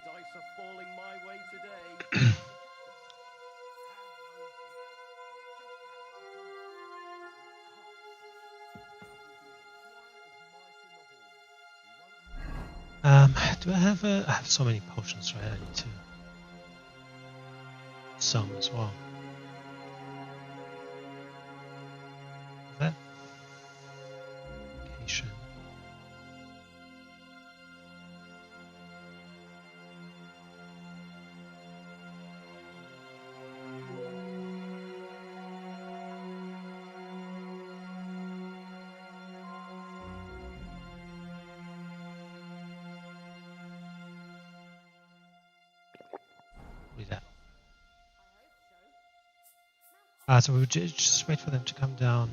Dice are falling my way today. Do I have so many potions, right? I need to some as well. Is that location? So we would just wait for them to come down.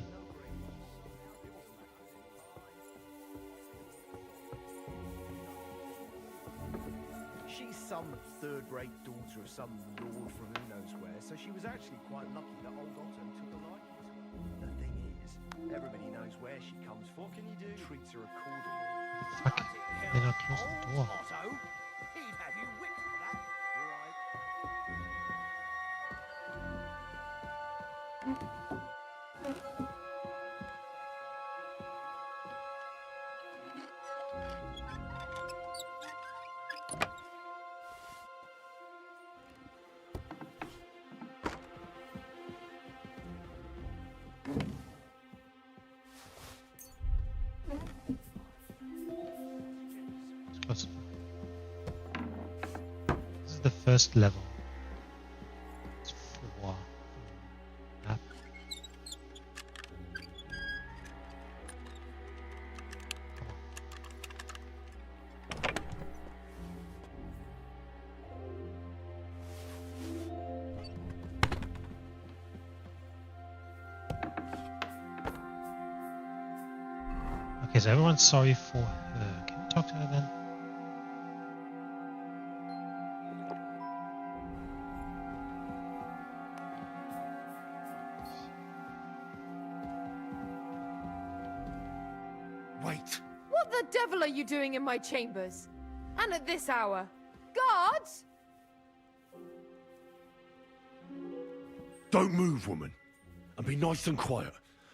She's some third-rate daughter of some lord from who knows where, so she was actually quite lucky that old Otto took a liking to her. The thing is, everybody knows where she comes from. What can you do? Treats her accordingly. Fuck, they're not closing the door. Otto, he'd have you whipped for that. You're right. This is the first level. It's 4. Map. Okay, so everyone's sorry for her. Can we talk to her then? Wait. What the devil are you doing in my chambers? And at this hour? Guards? Don't move, woman. And be nice and quiet.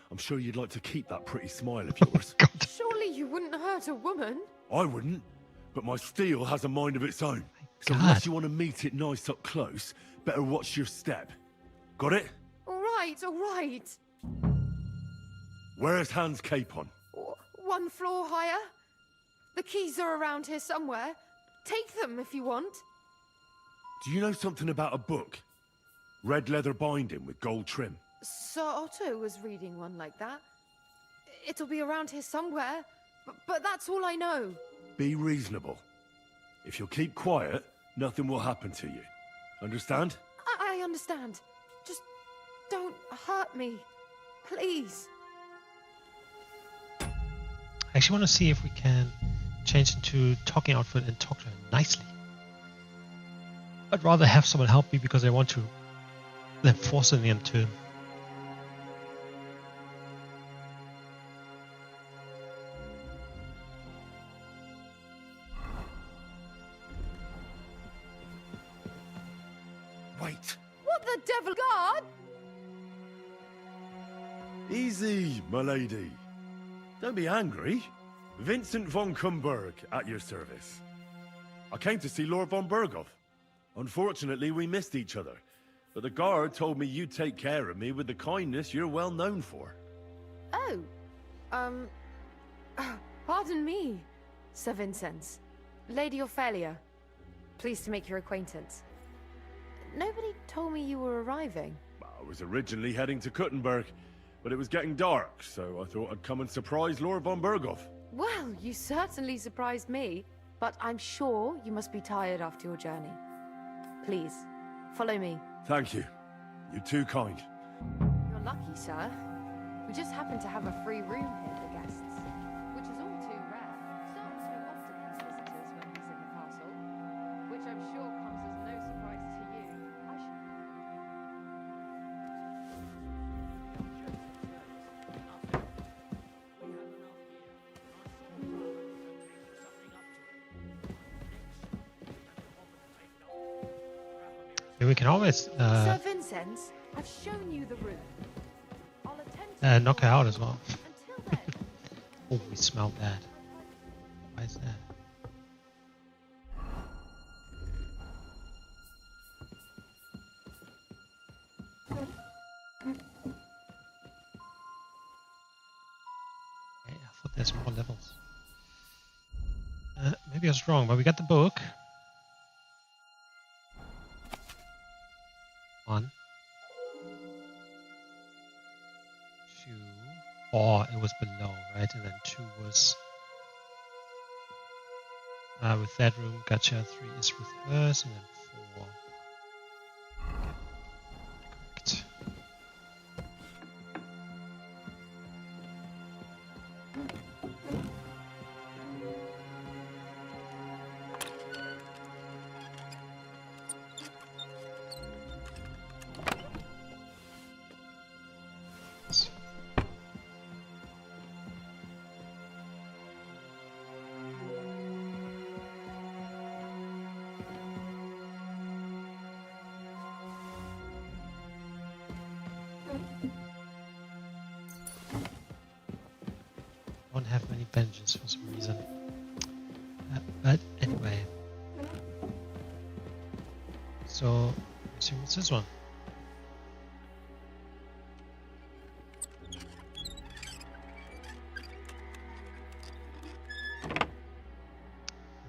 I'm sure you'd like to keep that pretty smile of yours. Surely you wouldn't hurt a woman? I wouldn't, but my steel has a mind of its own. So God. unless you want to meet it nice up close, better watch your step. Got it? All right, all right. Where's Hans' cape on? One floor higher. The keys are around here somewhere. Take them if you want. Do you know something about a book? Red leather binding with gold trim. Sir Otto was reading one like that. It'll be around here somewhere, but that's all I know. Be reasonable. If you'll keep quiet, nothing will happen to you. Understand? I understand. Just don't hurt me. Please. I actually want to see if we can change into talking outfit and talk to her nicely. I'd rather have someone help me because I want to than forcing them to. Wait. What the devil, guard? Easy, my lady. Don't be angry. Vincent von Kumberg at your service. I came to see Lord von Berghoff. Unfortunately, we missed each other. But the guard told me you'd take care of me with the kindness you're well known for. Oh, pardon me, Sir Vincent. Lady Ophelia. Pleased to make your acquaintance. Nobody told me you were arriving. I was originally heading to Kuttenberg, but it was getting dark, so I thought I'd come and surprise Lord von Berghoff. Well, you certainly surprised me, but I'm sure you must be tired after your journey. Please, follow me. Thank you. You're too kind. You're lucky, sir. We just happen to have a free room here for guests, which is all too rare. Not so often has visitors when he's in the castle, which I'm sure comes as no surprise to you. I should... Yeah, we can always Sir Vincent, I've shown you the room. I'll attend to knock her out as well. Until then, Oh, we smell bad. Why is that? Okay, I thought there's more levels. Maybe I was wrong, but we got the book. One. Two. Or it was below, right? And then two was with that room. Gotcha. Three is with hers, and then four. Okay. Correct. Don't have many benches for some reason. But anyway. So, I assume it's this one.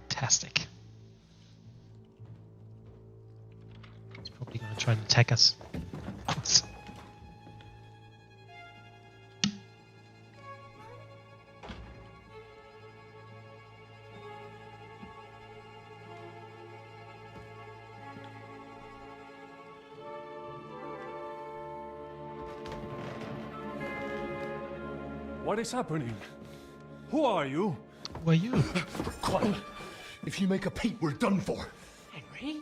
Fantastic. He's probably going to try and attack us. Of course. What is happening? Who are you? Who are you? Quiet. If you make a peep, we're done for. Henry?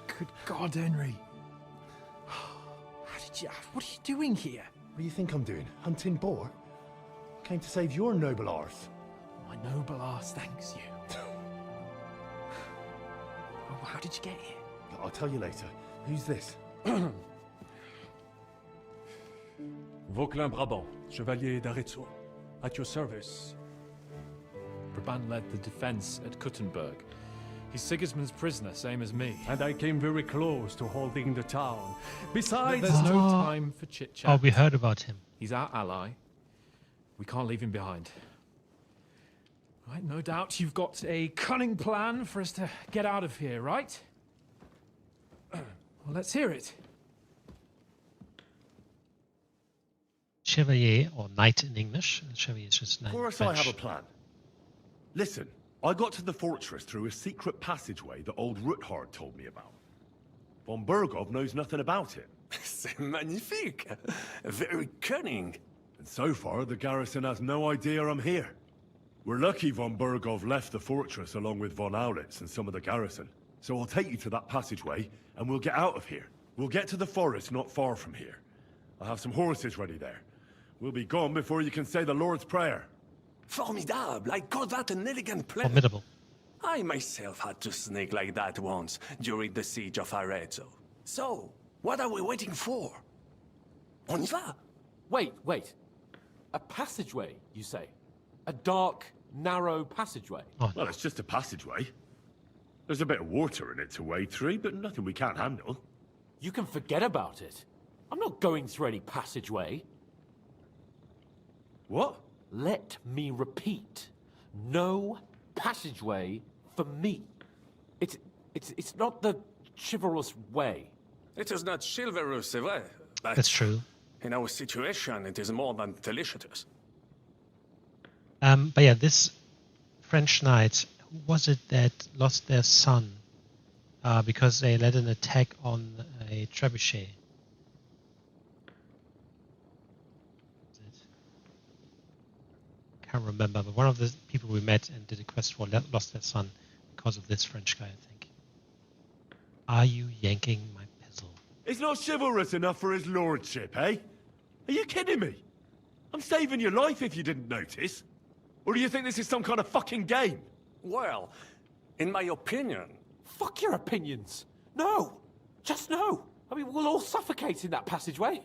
Good God, Henry. What are you doing here? What do you think I'm doing? Hunting boar? I came to save your noble arse. My noble arse thanks you. Oh, how did you get here? I'll tell you later. Who's this? Vauquelin Brabant, Chevalier d'Arezzo. At your service. Brabant led the defense at Kuttenberg. He's Sigismund's prisoner, same as me. And I came very close to holding the town. Besides... There's no time for chit-chat. Oh, we heard about him. He's our ally. We can't leave him behind. Right, no doubt you've got a cunning plan for us to get out of here, right? Well, let's hear it. Chevalier, or knight in English. Chevalier is just knight. Of course I have a plan. Listen, I got to the fortress through a secret passageway that old Ruthard told me about. Von Bergov knows nothing about it. C'est magnifique. Very cunning. And so far, the garrison has no idea I'm here. We're lucky Von Bergov left the fortress along with Von Aulitz and some of the garrison. So I'll take you to that passageway, and we'll get out of here. We'll get to the forest not far from here. I'll have some horses ready there. We'll be gone before you can say the Lord's Prayer. Formidable. I call that an elegant plan. Formidable. I myself had to sneak like that once during the siege of Arezzo. So, what are we waiting for? On y va? Wait. A passageway, you say? A dark, narrow passageway? Oh, Well, it's just a passageway. There's a bit of water in it to wade through, but nothing we can't handle. You can forget about it. I'm not going through any passageway. What? Let me repeat. No passageway for me. It's not the chivalrous way. It is not chivalrous, c'est vrai. But That's true. in our situation, it is more than delicious. But yeah, this French knight, who was it that lost their son because they led an attack on a trebuchet? Can't remember, but one of the people we met and did a quest for lost their son because of this French guy, I think. Are you yanking my pizzle? It's not chivalrous enough for his lordship, eh? Are you kidding me? I'm saving your life if you didn't notice. Or do you think this is some kind of fucking game? Well, in my opinion, Fuck your opinions. No. Just no. I mean, we'll all suffocate in that passageway.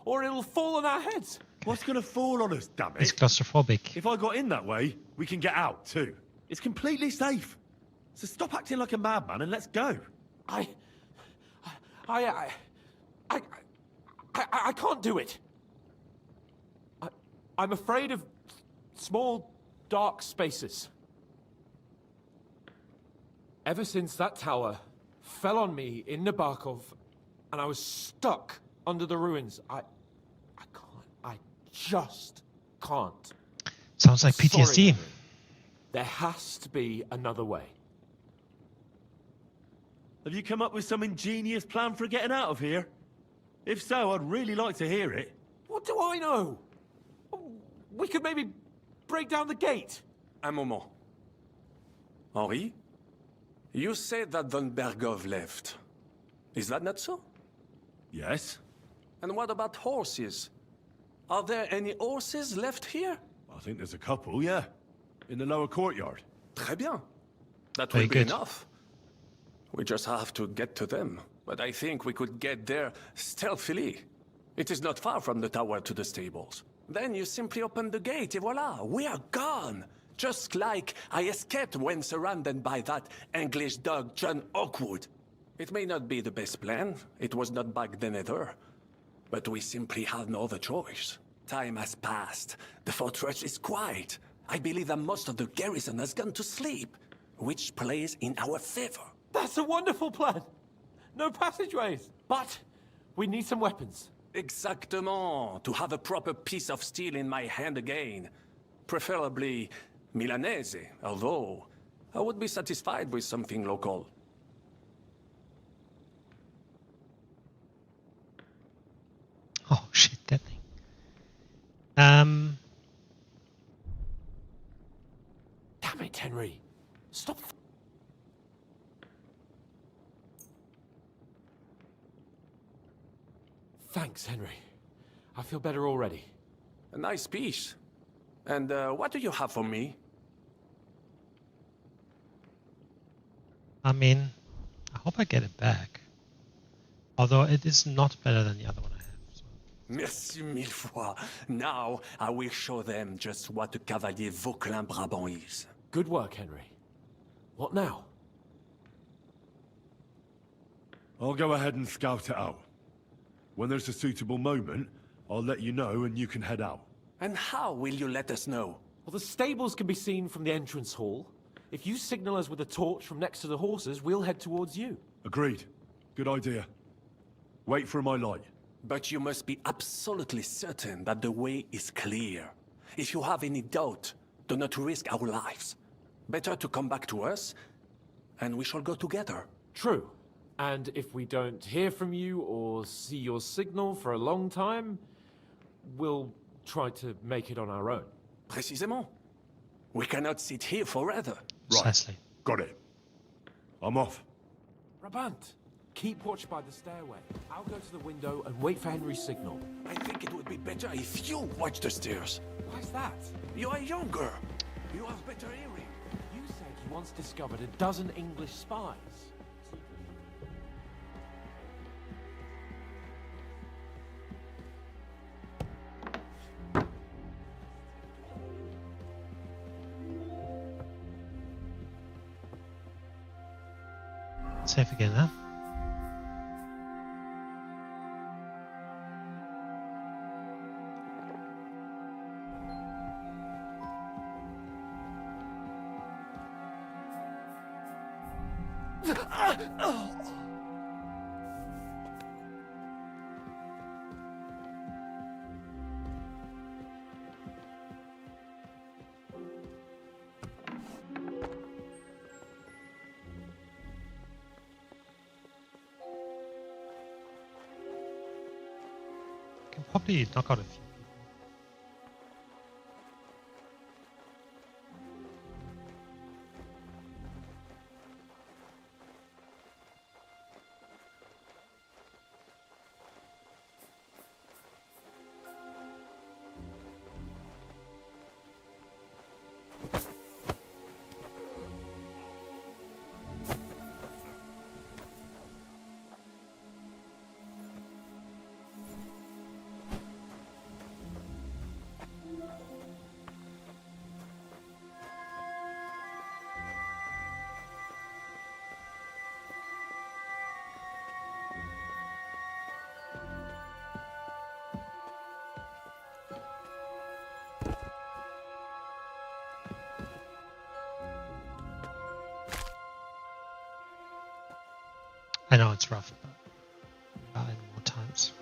Or it'll fall on our heads. What's gonna fall on us, damn He's it? claustrophobic. If I got in that way, we can get out too. It's completely safe. So stop acting like a madman and let's go. I can't do it. I'm afraid of small, dark spaces. Ever since that tower fell on me in Nabokov, and I was stuck under the ruins, I just can't. Sounds like Sorry, PTSD. Henry. There has to be another way. Have you come up with some ingenious plan for getting out of here? If so, I'd really like to hear it. What do I know? We could maybe break down the gate. un moment. Henri, you said that Von Bergov left. Is that not so? Yes? And what about horses? Are there any horses left here? I think there's a couple, yeah. In the lower courtyard. Très bien. That Very will be good. enough. We just have to get to them. But I think we could get there stealthily. It is not far from the tower to the stables. Then you simply open the gate, et voila, we are gone. Just like I escaped when surrounded by that English dog John Oakwood. It may not be the best plan. It was not back then either. But we simply have no other choice. Time has passed. The fortress is quiet. I believe that most of the garrison has gone to sleep, which plays in our favor. That's a wonderful plan. No passageways. But we need some weapons. Exactement. To have a proper piece of steel in my hand again. Preferably Milanese, although I would be satisfied with something local. Oh shit, that thing. Damn it, Henry. Stop. Thanks, Henry. I feel better already. A nice piece. And what do you have for me? I mean, I hope I get it back. Although it is not better than the other one I have. So. Merci mille fois. Now I will show them just what a Cavalier Vauquelin Brabant is. Good work, Henry. What now? I'll go ahead and scout it out. When there's a suitable moment, I'll let you know and you can head out. And how will you let us know? Well, the stables can be seen from the entrance hall. If you signal us with a torch from next to the horses, we'll head towards you. Agreed. Good idea. Wait for my light. But you must be absolutely certain that the way is clear. If you have any doubt, do not risk our lives. Better to come back to us, and we shall go together. True. And if we don't hear from you or see your signal for a long time, we'll try to make it on our own. Précisément. We cannot sit here forever. Precisely. Got it. I'm off. Brabant, keep watch by the stairway. I'll go to the window and wait for Henry's signal. I think it would be better if you watch the stairs. Why's that? You are younger. You have better hearing. You said you once discovered a dozen English spies. Save again, huh? Can probably knock out a few. I know it's rough, but we are in more times.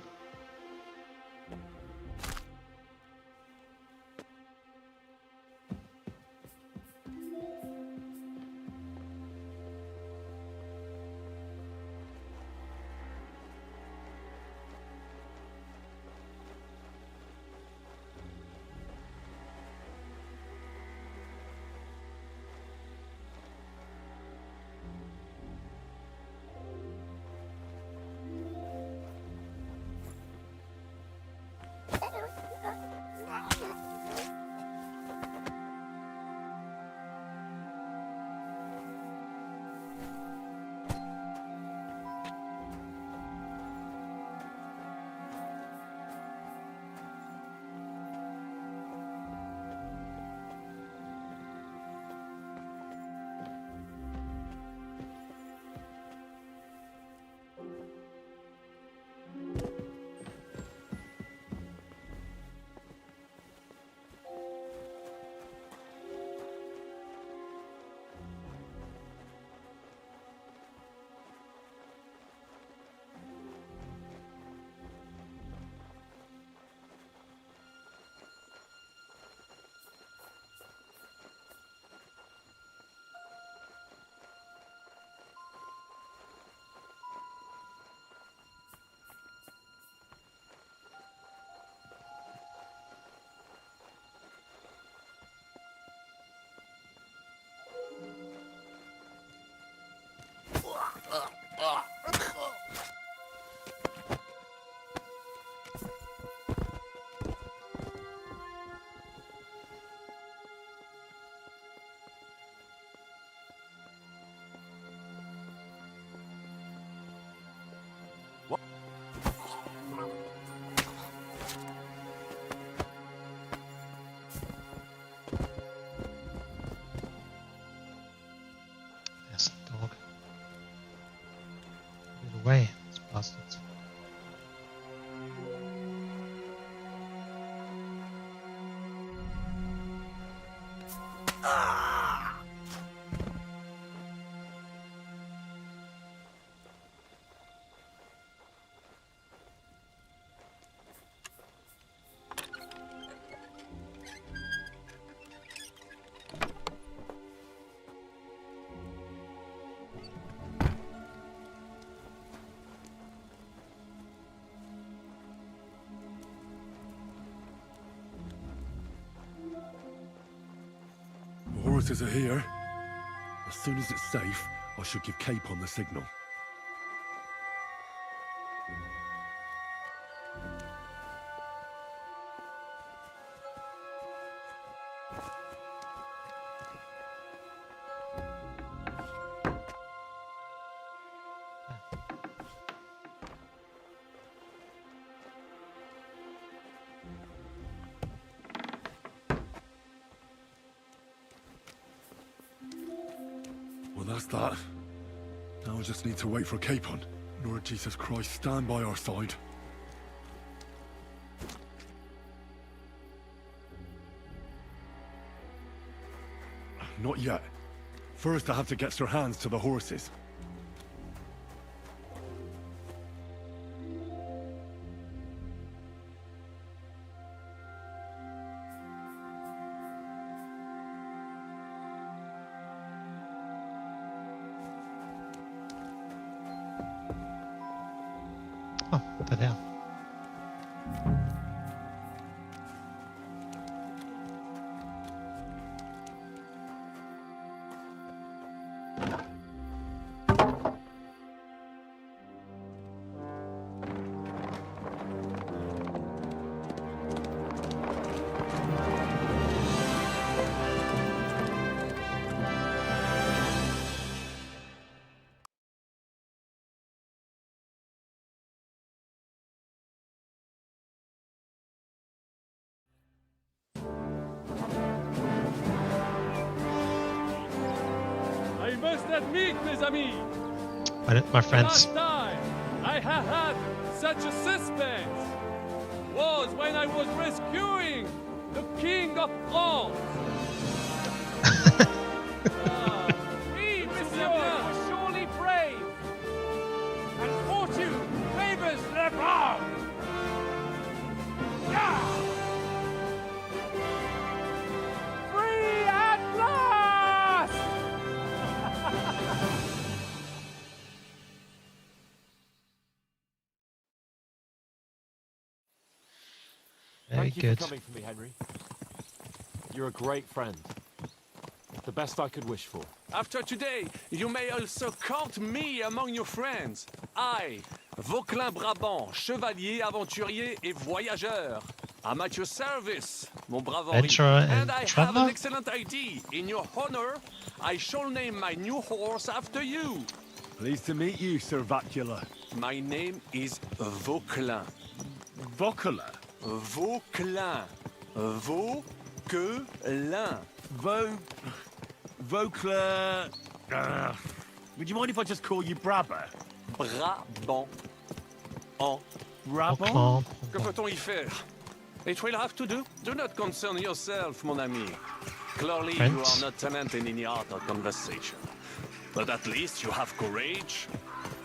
There's a dog. Get away, these bastards. The horses are here. As soon as it's safe, I should give Cape on the signal. Well, that's that. Now I just need to wait for Capon. Lord Jesus Christ, stand by our side. Not yet. First I have to get Sir Hans to the horses. Oh, what the hell? I must admit, mes amis, My friends. last time I have had such a suspense was when I was rescuing the King of France. Oui, monsieur, you're surely brave. And fortune favors the brave. Free at last! Very Thank you good. for coming for me, Henry. You're a great friend. The best I could wish for. After today, you may also count me among your friends. I, Vauquelin Brabant, chevalier, aventurier et voyageur. I'm at your service, mon brave Henri. Adventurer and I have traveler? an excellent idea. In your honor, I shall name my new horse after you. Pleased to meet you, Sir Vacula. My name is Vauquelin. Vocula? Vauquelin. Vauquelin. Vocla... would you mind if I just call you Brabber? Brabant. En. Brabant? Clan. Que peut-on y faire? It will have to do. Do not concern yourself, mon ami. Clearly, you Friends? are not talented in the art of conversation. But at least you have courage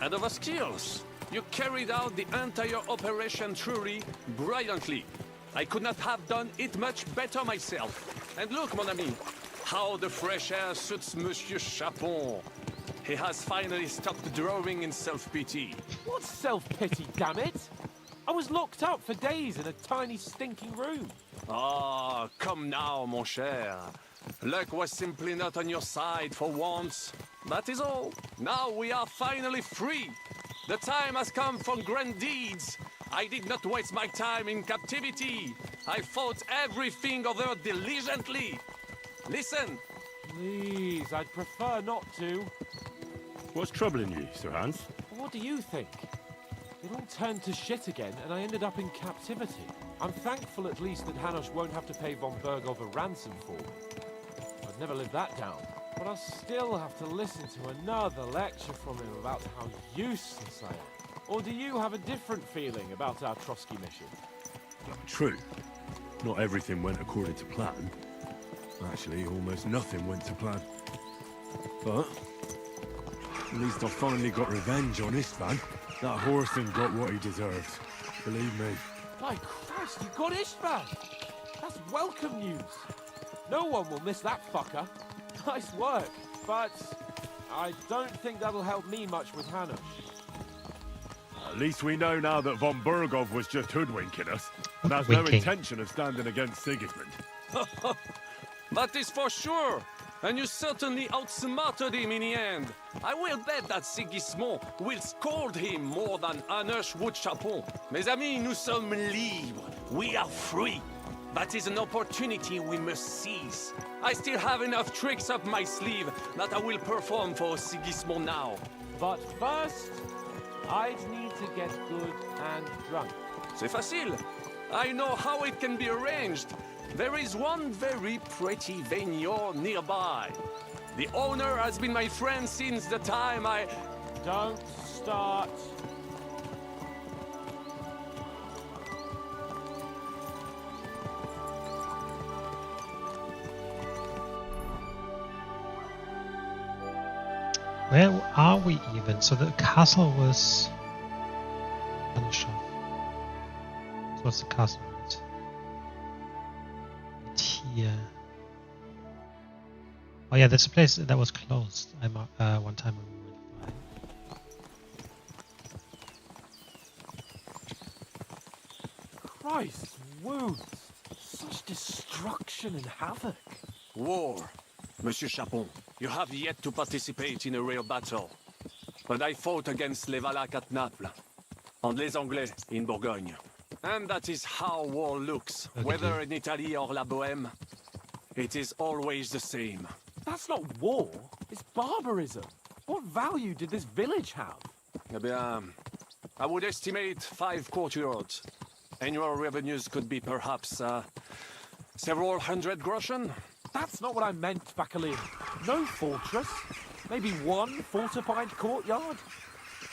and other skills. You carried out the entire operation truly brilliantly. I could not have done it much better myself. And look, mon ami, how the fresh air suits Monsieur Chapon. He has finally stopped drawing in self-pity. What self-pity, damn it? I was locked up for days in a tiny stinking room. Ah, come now, mon cher. Luck was simply not on your side for once. That is all. Now we are finally free. The time has come for grand deeds. I did not waste my time in captivity. I fought everything over diligently. Listen. Please, I'd prefer not to. What's troubling you, Sir Hans? What do you think? It all turned to shit again, and I ended up in captivity. I'm thankful at least that Hanush won't have to pay von Berghoff a ransom for me. I'd never live that down. But I'll still have to listen to another lecture from him about how useless I am. Or do you have a different feeling about our Trotsky mission? True. Not everything went according to plan. Actually, almost nothing went to plan. But at least I finally got revenge on Istvan. That Horson got what he deserved. Believe me. By Christ, you got Istvan! That's welcome news! No one will miss that fucker. Nice work, but I don't think that'll help me much with Hanush. At least we know now that von Berghoff was just hoodwinking us, and has no Winking. intention of standing against Sigismund. That is for sure. And you certainly outsmarted him in the end. I will bet that Sigismund will scold him more than Hanush would Chapon. Mes amis, nous sommes libres. We are free. That is an opportunity we must seize. I still have enough tricks up my sleeve that I will perform for Sigismund now. But first, I'd need to get good and drunk. C'est facile. I know how it can be arranged. There is one very pretty vineyard nearby. The owner has been my friend since the time I... Don't start. Where are we even? So the castle was Hanushov. So what's the castle? Right? Right here. Oh yeah, there's a place that was closed. One time when we went by. Christ, wounds. Such destruction and havoc. War. Monsieur Chapon, you have yet to participate in a real battle. But I fought against les Valaques at Naples, and les Anglais in Bourgogne. And that is how war looks, whether in Italy or La Bohème. It is always the same. That's not war. It's barbarism. What value did this village have? Eh bien, I would estimate 5 courtyards. Annual revenues could be perhaps, several hundred groschen. That's not what I meant, Bacalin. No fortress. Maybe one fortified courtyard.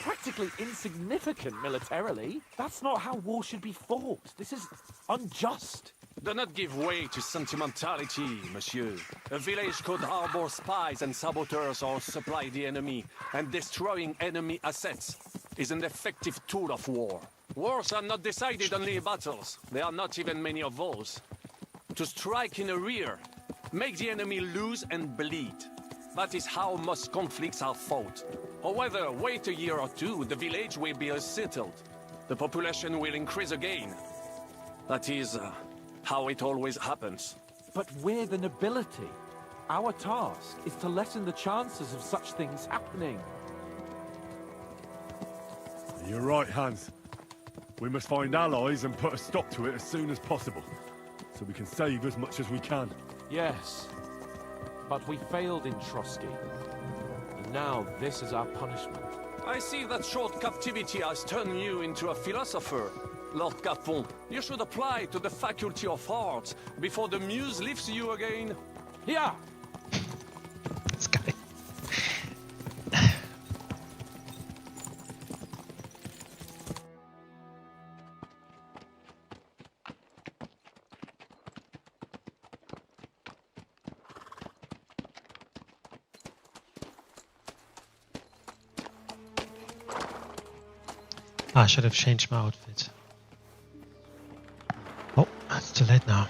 Practically insignificant militarily. That's not how war should be fought. This is unjust. Do not give way to sentimentality, monsieur. A village could harbor spies and saboteurs or supply the enemy, and destroying enemy assets is an effective tool of war. Wars are not decided only in battles. There are not even many of those. To strike in the rear, make the enemy lose and bleed. That is how most conflicts are fought. Or whether wait a year or two, the village will be settled. The population will increase again. That is how it always happens. But we're the nobility. Our task is to lessen the chances of such things happening. You're right, Hans. We must find allies and put a stop to it as soon as possible, so we can save as much as we can. Yes, but we failed in Trotsky. And now this is our punishment. I see that short captivity has turned you into a philosopher. Lord Capon, you should apply to the Faculty of Arts before the muse lifts you again. Yeah! This guy. I should have changed my outfit. Oh, it's too late now.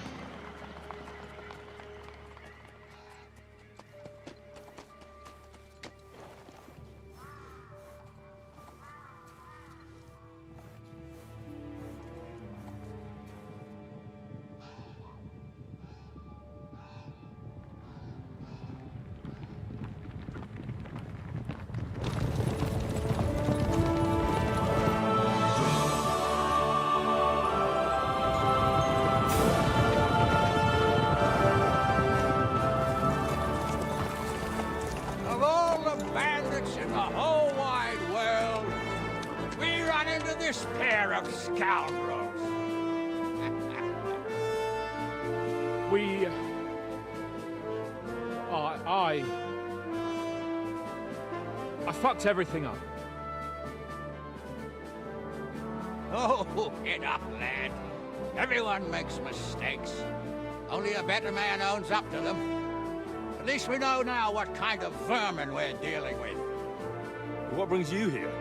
Of all the bandits in the whole wide world, we run into this pair of scoundrels. We... I fucked everything up. Oh, get up, lad. Everyone makes mistakes. Only a better man owns up to them. At least we know now what kind of vermin we're dealing with. What brings you here?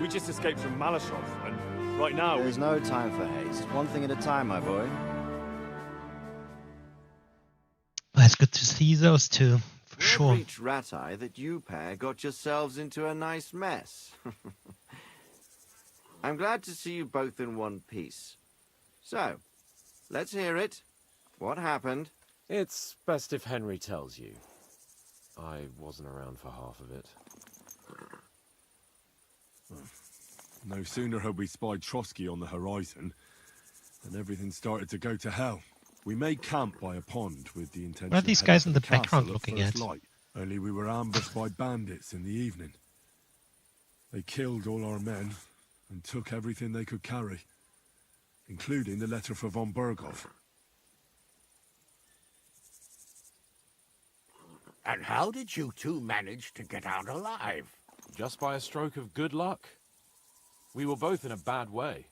We just escaped from Malashov, and right now There's no time for haste. One thing at a time, my boy. Well, it's good to see those two, for sure. Word reached Ratai that you pair got yourselves into a nice mess. I'm glad to see you both in one piece. So, let's hear it. What happened? It's best if Henry tells you. I wasn't around for half of it. No sooner had we spied Trotsky on the horizon than everything started to go to hell. We made camp by a pond with the intention What are these of guys heading in for the background castle looking first at? light. Only we were ambushed by bandits in the evening. They killed all our men and took everything they could carry, including the letter for von Berghoff. And how did you two manage to get out alive? Just by a stroke of good luck. We were both in a bad way.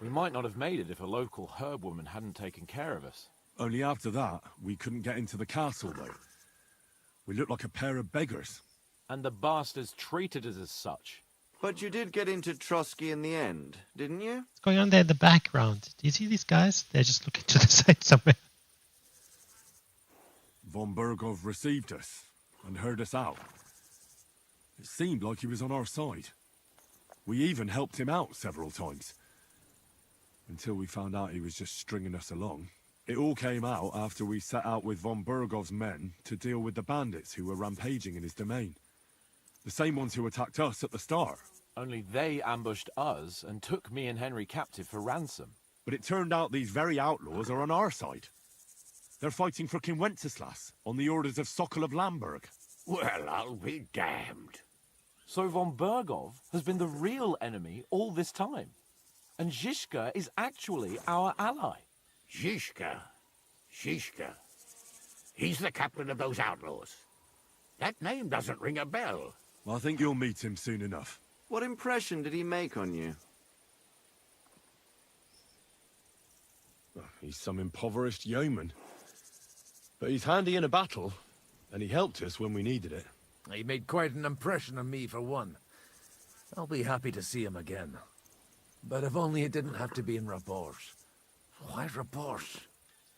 We might not have made it if a local herb woman hadn't taken care of us. Only after that, we couldn't get into the castle, though. We looked like a pair of beggars. And the bastards treated us as such. But you did get into Trotsky in the end, didn't you? What's going on there in the background? Do you see these guys? They're just looking to the side somewhere. Von Berghoff received us and heard us out. It seemed like he was on our side. We even helped him out several times. until we found out he was just stringing us along. It all came out after we set out with von Bergov's men to deal with the bandits who were rampaging in his domain. The same ones who attacked us at the start. Only they ambushed us and took me and Henry captive for ransom. But it turned out these very outlaws are on our side. They're fighting for King Wenceslas on the orders of Sokol of Lamberg. Well, I'll be damned. So von Bergov has been the real enemy all this time. And Zizka is actually our ally. Zizka. He's the captain of those outlaws. That name doesn't ring a bell. Well, I think you'll meet him soon enough. What impression did he make on you? Well, he's some impoverished yeoman. But he's handy in a battle, and he helped us when we needed it. He made quite an impression on me, for one. I'll be happy to see him again. But if only it didn't have to be in Rabors. Why Rabors?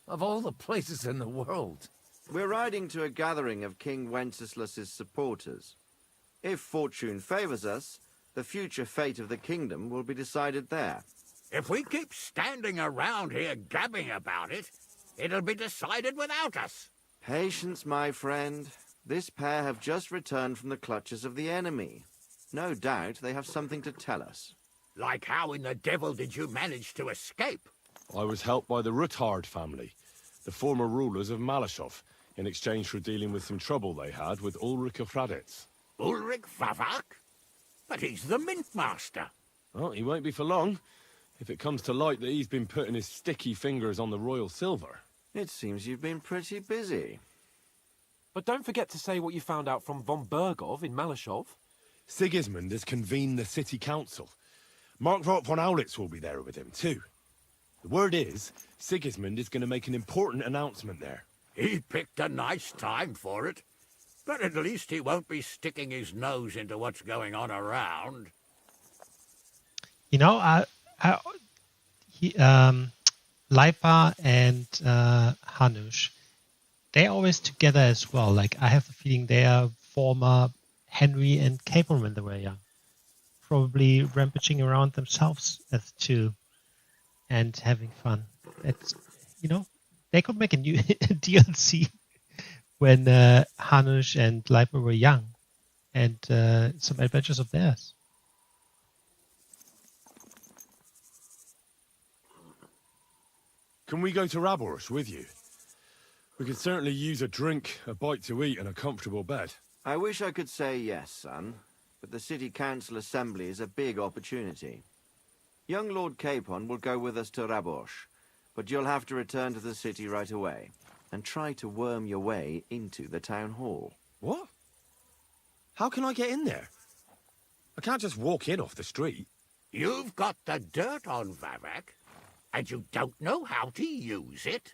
Of all the places in the world. We're riding to a gathering of King Wenceslas's supporters. If fortune favors us, the future fate of the kingdom will be decided there. If we keep standing around here gabbing about it, it'll be decided without us. Patience, my friend. This pair have just returned from the clutches of the enemy. No doubt they have something to tell us. Like how in the devil did you manage to escape? I was helped by the Ruthard family, the former rulers of Malashov, in exchange for dealing with some trouble they had with Ulrich of Raditz. Ulrich Favak? But he's the mint master. Well, he won't be for long, if it comes to light that he's been putting his sticky fingers on the royal silver. It seems you've been pretty busy. But don't forget to say what you found out from von Bergov in Malashov. Sigismund has convened the city council. Markvart von Aulitz will be there with him, too. The word is, Sigismund is going to make an important announcement there. He picked a nice time for it. But at least he won't be sticking his nose into what's going on around. You know, Leipa and Hanush, they're always together as well. Like, I have the feeling they are former Henry and Capel when they were young. Probably rampaging around themselves as two and having fun. It's, you know, they could make a new DLC when Hanush and Leipa were young and some adventures of theirs. Can we go to Rabors with you? We could certainly use a drink, a bite to eat, and a comfortable bed. I wish I could say yes, son, but the City Council Assembly is a big opportunity. Young Lord Capon will go with us to Rabosh, but you'll have to return to the city right away and try to worm your way into the town hall. What? How can I get in there? I can't just walk in off the street. You've got the dirt on Vavak, and you don't know how to use it?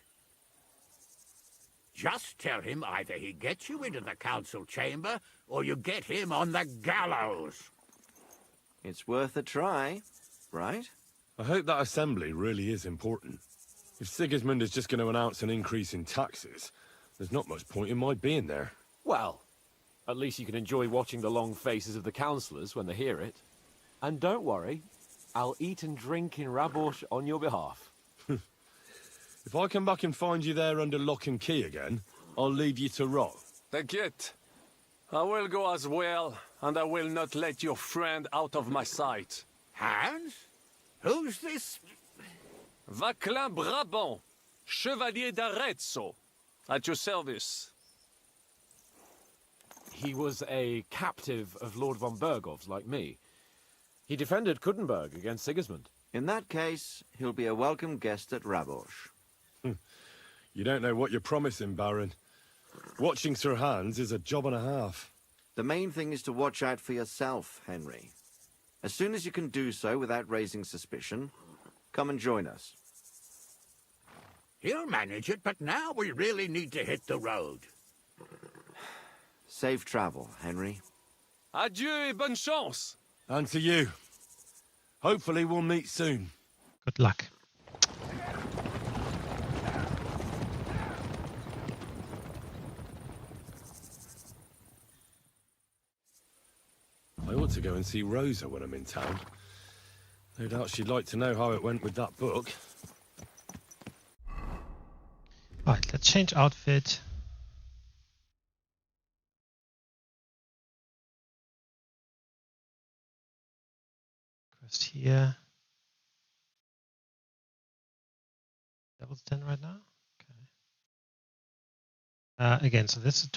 Just tell him either he gets you into the council chamber, or you get him on the gallows. It's worth a try, right? I hope that assembly really is important. If Sigismund is just going to announce an increase in taxes, there's not much point in my being there. Well, at least you can enjoy watching the long faces of the councillors when they hear it. And don't worry, I'll eat and drink in Rabosh on your behalf. If I come back and find you there under lock and key again, I'll leave you to rot. T'inquiète. I will go as well, and I will not let your friend out of my sight. Hans? Who's this? Vaclin Brabant, Chevalier d'Arezzo, at your service. He was a captive of Lord von Bergov's, like me. He defended Kuttenberg against Sigismund. In that case, he'll be a welcome guest at Rabosh. You don't know what you're promising, Baron. Watching Sir Hans is a job and a half. The main thing is to watch out for yourself, Henry. As soon as you can do so without raising suspicion, come and join us. He'll manage it, but now we really need to hit the road. Safe travel, Henry. Adieu et bonne chance. And to you. Hopefully we'll meet soon. Good luck. I ought to go and see Rosa when I'm in town. No doubt she'd like to know how it went with that book. Alright, let's change outfit. Quest here. Level 10 right now? Okay. Again, so this is